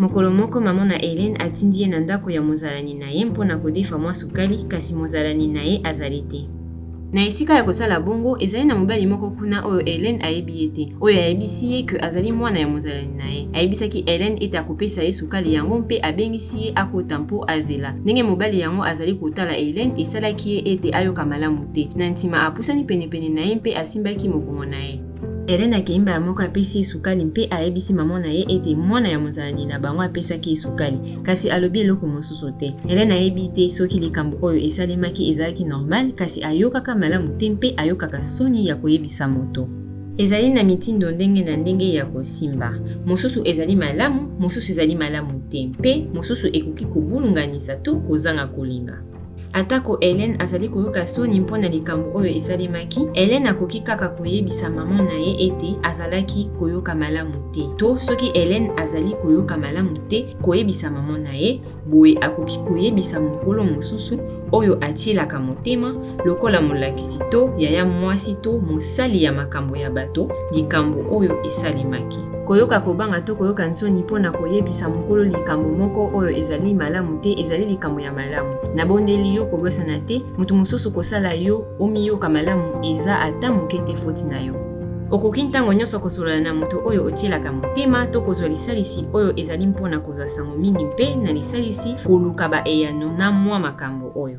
Mokolo moko mama na Hélène atindi ye na ndako ya mozalani na ye mpona kodefa mwa sukali kasi mozalani na ye azali te. Na esika ya kosala bongo ezali na mobali moko kuna oyo Hélène ayebi ye te, oyo ayebisi ye ke azali mwana ya mozalani na ye. Ayebisaki Hélène ete akopesa ye sukali yango mpe abengisi ye akota mpo azela. Ndenge mobali yango azali kotala Hélène esalaki ye ete ayoka malamu te. Na ntima apusani penepene na ye mpe asimbaki mokongo na ye. Hélène akeyimba ya moko apesi ye sukali mpe ayebisi mama na ye ete mwana ya mozalani na bango apesaki ye sukali, kasi alobi eloko mosusu te. Hélène ayebi te soki likambo oyo esalemaki ezalaki normal, kasi ayokaka malamu te mpe ayokaka soni ya koyebisa moto. Ezali na mitindo ndenge na ndenge ya kosimba. Mosusu ezali malamu, mosusu ezali malamu te mpe mosusu ekoki kobulunganisa to kozanga kolinga. Atako Hélène azali koyoka soni mpona likambo oyo esalemaki, Hélène akoki kaka koyebisa mama na ye ete azalaki koyoka malamu te. To soki Hélène azali koyoka malamu te koyebisa mama na ye, boye akoki koyebisa mokolo mosusu oyo atielaka motema lokola molakisi to yaya mwasi to mosali ya makambo ya bato likambo oyo esalemaki. Koyoka kobanga to koyoka nsoni mpona koyebisa mokolo likambo moko oyo ezali malamu te ezali likambo ya malamu. Nabondeli yo kobosana te, mutu mosusu kosala yo omiyoka malamu eza ata moke te foti na yo. Okoki ntango nyonso kosolola na moto oyo otielaka motema to kozwa lisalisi oyo ezali mpona kozwa sango mingi mpe na lisalisi koluka ba eyano na mwa makambo oyo.